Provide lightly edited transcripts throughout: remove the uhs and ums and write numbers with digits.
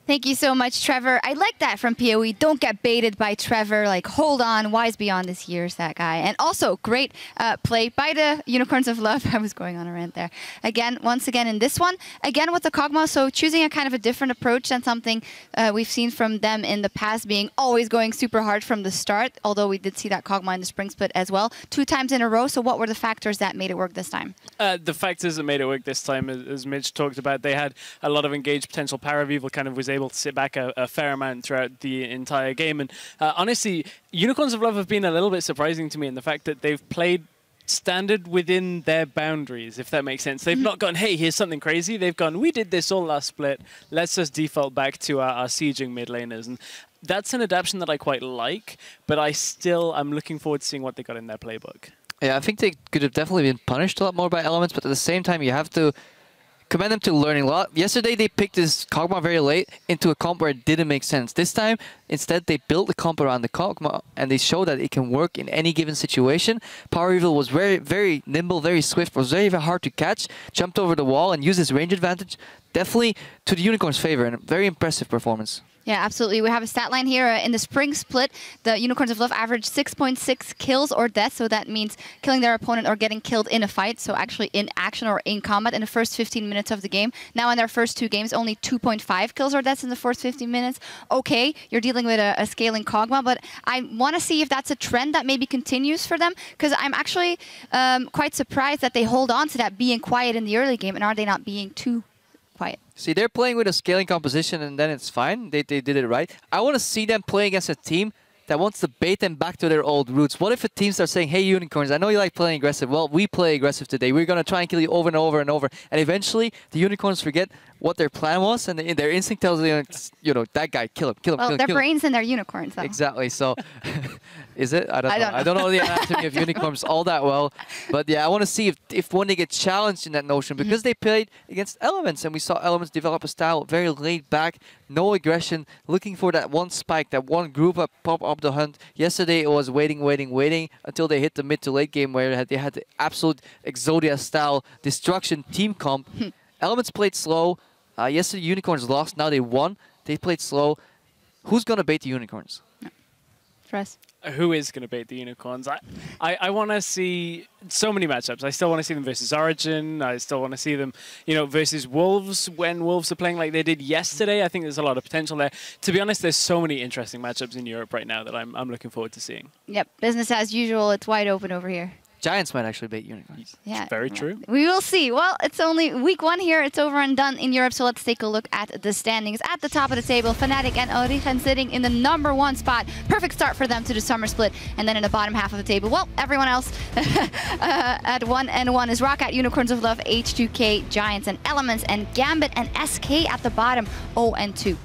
Thank you so much, Trevor. I like that from PoE. Don't get baited by Trevor. Like, hold on. Wise beyond his years, that guy. And also, great play by the Unicorns of Love. I was going on a rant there. Again, once again in this one. Again with the Kog'Maw, so choosing a kind of a different approach than something we've seen from them in the past, being always going super hard from the start, although we did see that Kog'Maw in the spring split as well, 2 times in a row. So what were the factors that made it work this time? The factors that made it work this time, as Mitch talked about, they had a lot of engaged potential. Paravival kind of was able to sit back a fair amount throughout the entire game. And honestly, Unicorns of Love have been a little bit surprising to me in the fact that they've played standard within their boundaries, if that makes sense. They've not gone, hey, here's something crazy. They've gone, we did this all last split. Let's just default back to our sieging mid laners. And that's an adaptation that I quite like, but I'm looking forward to seeing what they got in their playbook. Yeah, I think they could have definitely been punished a lot more by Elements, but at the same time, you have to commend them to learning a lot. Yesterday, they picked this Kog'Maw very late into a comp where it didn't make sense. This time, instead, they built the comp around the Kog'Maw, and they showed that it can work in any given situation. Paravival was very, very nimble, very swift, was very, very hard to catch, jumped over the wall, and used his range advantage. Definitely to the Unicorns' favor, and a very impressive performance. Yeah, absolutely. We have a stat line here. In the spring split, the Unicorns of Love averaged 6.6 kills or deaths, so that means killing their opponent or getting killed in a fight, so actually in action or in combat in the first 15 minutes of the game. Now in their first 2 games, only 2.5 kills or deaths in the first 15 minutes. Okay, you're dealing with a scaling Kog'Maw, but I want to see if that's a trend that maybe continues for them, because I'm actually quite surprised that they hold on to that being quiet in the early game, and are they not being too quiet? See, they're playing with a scaling composition, and then it's fine. They did it right. I want to see them play against a team that wants to bait them back to their old roots. What if a team starts saying, hey, Unicorns, I know you like playing aggressive. Well, we play aggressive today. We're going to try and kill you over and over and over. And eventually, the Unicorns forget what their plan was, and their instinct tells them, you know, that guy, kill him, kill him, well, kill him. Well, their brains and their unicorns, though. Exactly. So, is it? I don't know. I don't know the anatomy of unicorns all that well. But yeah, I want to see if when they get challenged in that notion, because they played against Elements, and we saw Elements develop a style very laid back, no aggression, looking for that one spike, that one group up, pop up the hunt. Yesterday, it was waiting, waiting, waiting until they hit the mid to late game where they had the absolute Exodia style destruction team comp. Elements played slow. Yesterday, Unicorns lost. Now they won. They played slow. Who's going to bait the Unicorns? For us. Who is going to bait the Unicorns? I want to see so many matchups. I still want to see them versus Origin. I still want to see them, you know, versus Wolves when Wolves are playing like they did yesterday. I think there's a lot of potential there. To be honest, there's so many interesting matchups in Europe right now that I'm looking forward to seeing. Yep, business as usual. It's wide open over here. Giants might actually bait Unicorns. Yeah, very true. We will see. Well, it's only week 1 here. It's over and done in Europe, so let's take a look at the standings. At the top of the table, Fnatic and Origen sitting in the #1 spot. Perfect start for them to the summer split. And then in the bottom half of the table, well, everyone else at 1-1 is Roccat, Unicorns of Love, H2K, Giants, and Elements, and Gambit and SK at the bottom, 0-2.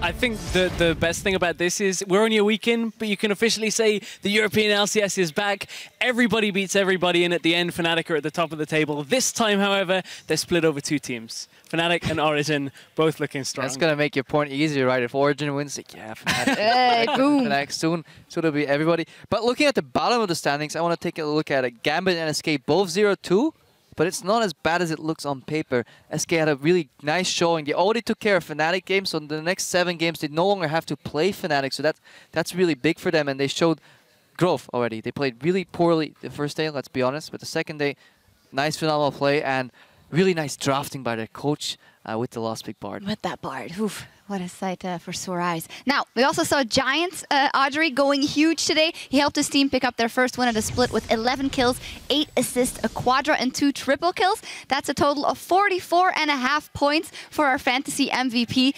I think the best thing about this is we're only a week in, but you can officially say the European LCS is back. Everybody beats everybody, and at the end, Fnatic are at the top of the table. This time, however, they're split over 2 teams. Fnatic and Origin both looking strong. That's going to make your point easier, right? If Origin wins, like, yeah, Fnatic. Hey, boom. Fnatic soon it'll be everybody. But looking at the bottom of the standings, I want to take a look at it. Gambit and SK both 0-2. But it's not as bad as it looks on paper. SK had a really nice showing. They already took care of Fnatic games, so in the next 7 games, they no longer have to play Fnatic. So that's really big for them, and they showed growth already. They played really poorly the first day, let's be honest. But the second day, nice phenomenal play, and really nice drafting by their coach with the last big Bard. With that Bard, oof. What a sight for sore eyes. Now, we also saw Giants, Audrey, going huge today. He helped his team pick up their first win at a split with 11 kills, 8 assists, a quadra, and 2 triple kills. That's a total of 44.5 points for our fantasy MVP.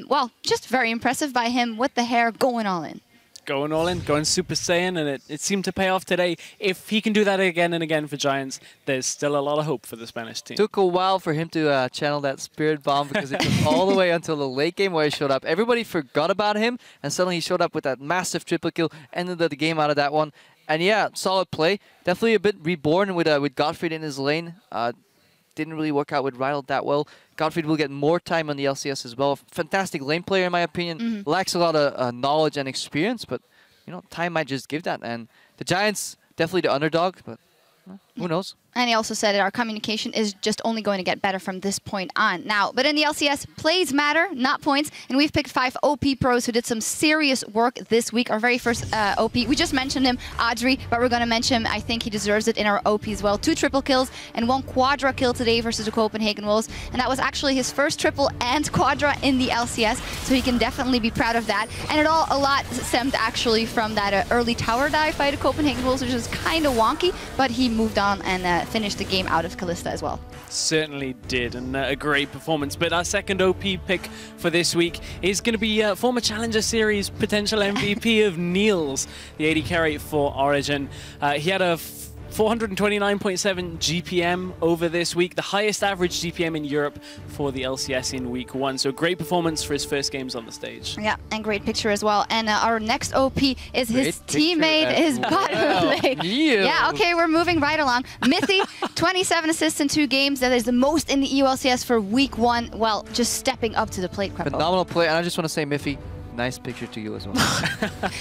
Well, just very impressive by him with the hair going all in. Going all in, going Super Saiyan, and it seemed to pay off today. If he can do that again and again for Giants, there's still a lot of hope for the Spanish team. Took a while for him to channel that Spirit Bomb because it took all the way until the late game where he showed up. Everybody forgot about him, and suddenly he showed up with that massive triple kill, ended the game out of that one. And yeah, solid play. Definitely a bit reborn with Gottfried in his lane. Didn't really work out with Rydell that well. Gottfried will get more time on the LCS as well. Fantastic lane player, in my opinion. Lacks a lot of knowledge and experience, but you know, time might just give that. And the Giants, definitely the underdog, but Who knows? And he also said that our communication is just only going to get better from this point on. Now, but in the LCS, plays matter, not points. And we've picked 5 OP pros who did some serious work this week. Our very first OP, we just mentioned him, Audrey, but we're going to mention him. I think he deserves it in our OP as well. 2 triple kills and 1 quadra kill today versus the Copenhagen Wolves. And that was actually his first triple and quadra in the LCS. So he can definitely be proud of that. And it all a lot stemmed actually from that early tower dive by the Copenhagen Wolves, which was kind of wonky, but he moved on and finished the game out of Kalista as well. Certainly did, and a great performance. But our second OP pick for this week is going to be former Challenger Series potential MVP of Niels, the AD carry for Origin. He had a 429.7 GPM over this week, the highest average GPM in Europe for the LCS in week 1. So great performance for his first games on the stage. Yeah, and great picture as well. And our next OP is his teammate, his bottom lane. Yeah, okay, we're moving right along. Mithy, 27 assists in 2 games. That is the most in the EU LCS for week 1. Well, just stepping up to the plate. Phenomenal play, and I just want to say, Mithy, nice picture to you as well.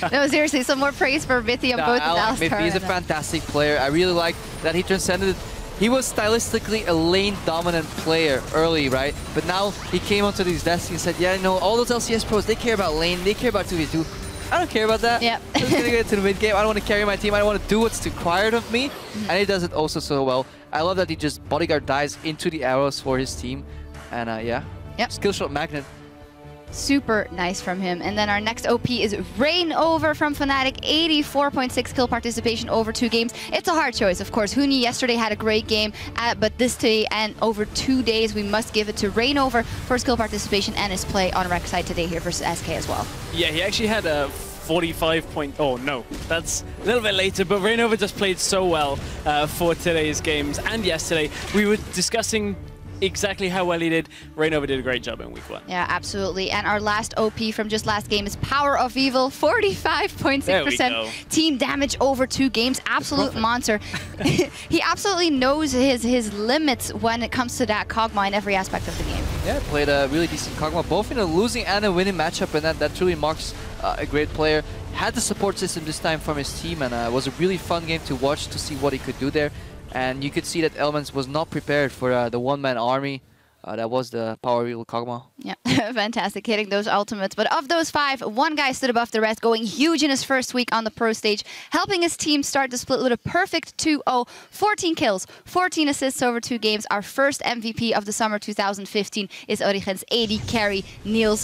No, seriously, some more praise for Mithy on both of Mithy. He's a fantastic player. I really like that he transcended. He was stylistically a lane-dominant player early, right? But now he came onto these desks and said, yeah, you know, all those LCS pros, they care about lane, they care about 2v2. I don't care about that. Yep. I'm just going to get to the mid-game. I don't want to carry my team. I don't want to do what's required of me. And he does it also so well. I love that he just bodyguard dives into the arrows for his team. And yeah, skill shot magnet. Super nice from him. And then our next OP is Rain Over from Fnatic. 84.6 kill participation over 2 games. It's a hard choice, of course. Huni yesterday had a great game, but this day and over 2 days, we must give it to Rain Over for his kill participation and his play on rec side today here versus SK as well. Yeah, he actually had a 45 point... Oh, no. That's a little bit later, but Rain Over just played so well for today's games and yesterday. We were discussing exactly how well he did. Rain Over did a great job in week 1. Yeah, absolutely. And our last OP from just last game is Power of Evil, 45.6% team damage over 2 games. Absolute monster. He absolutely knows his limits when it comes to that Kog'Maw in every aspect of the game. Yeah, played a really decent Kog'Maw, both in a losing and a winning matchup, and that truly marks a great player. Had the support system this time from his team, and it was a really fun game to watch to see what he could do there. And you could see that Elements was not prepared for the one-man army. That was the Power of Evil Kog'Maw. Yeah, fantastic, hitting those ultimates. But of those 5, 1 guy stood above the rest, going huge in his first week on the pro stage, helping his team start the split with a perfect 2-0, 14 kills, 14 assists over 2 games. Our first MVP of the summer 2015 is Origen's AD carry, Niels.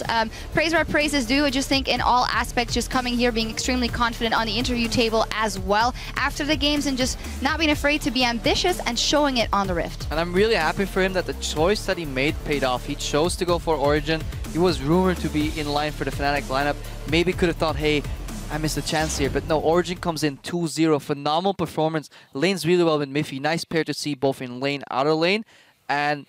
Praise where praise is due. I just think in all aspects, just coming here, being extremely confident on the interview table as well after the games, and just not being afraid to be ambitious and showing it on the Rift. And I'm really happy for him that the choice that he made paid off. He chose to go for Origin. He was rumored to be in line for the Fnatic lineup. Maybe could have thought, hey, I missed a chance here. But no, Origin comes in 2-0. Phenomenal performance. Lanes really well with Miffy. Nice pair to see both in lane, outer lane. And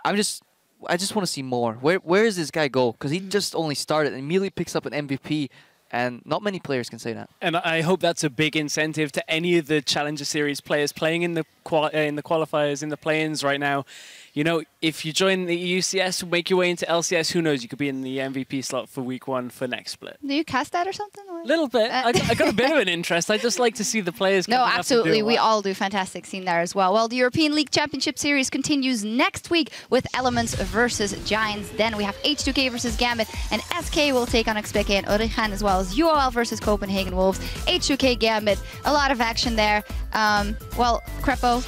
I just want to see more. Where does this guy go? Because he just only started and immediately picks up an MVP. And not many players can say that. And I hope that's a big incentive to any of the Challenger Series players playing in the qualifiers, in the play-ins right now. You know, if you join the EUCS, make your way into LCS, who knows, you could be in the MVP slot for week 1 for next split. Do you cast that or something? A little bit. I got a bit of an interest. I just like to see the players. No, absolutely. We all do. Fantastic scene there as well. Well, the European League Championship Series continues next week with Elements versus Giants. Then we have H2K versus Gambit, and SK will take on XPK and Origen, as well as UOL versus Copenhagen Wolves. H2K Gambit, a lot of action there. Well, Crepo,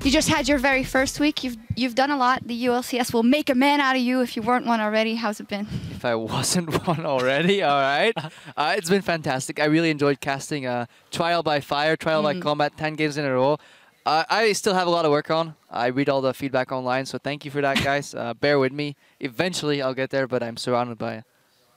you just had your very first week. You've done a lot. The ULCS will make a man out of you if you weren't one already. How's it been? If I wasn't one already, all right. It's been fantastic. I really enjoyed casting Trial by Fire, Trial by Combat, 10 games in a row. I still have a lot of work on. I read all the feedback online, so thank you for that, guys. Bear with me. Eventually, I'll get there, but I'm surrounded by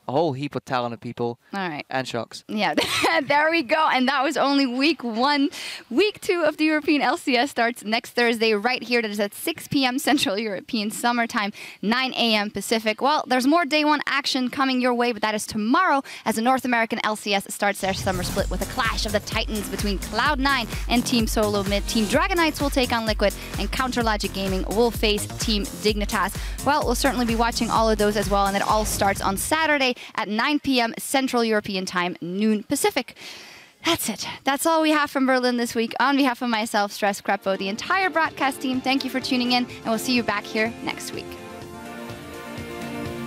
a whole heap of talented people. All right. And shocks. Yeah, there we go. And that was only week 1. Week 2 of the European LCS starts next Thursday right here. That is at 6 p.m. Central European Summertime, 9 a.m. Pacific. Well, there's more day 1 action coming your way, but that is tomorrow as the North American LCS starts their summer split with a clash of the Titans between Cloud9 and Team Solo Mid. Team Dragon Knights will take on Liquid, and Counter Logic Gaming will face Team Dignitas. Well, we'll certainly be watching all of those as well, and it all starts on Saturday at 9 p.m. Central European Time, noon Pacific. That's it. That's all we have from Berlin this week. On behalf of myself, Stress Crepo, the entire broadcast team, thank you for tuning in, and we'll see you back here next week.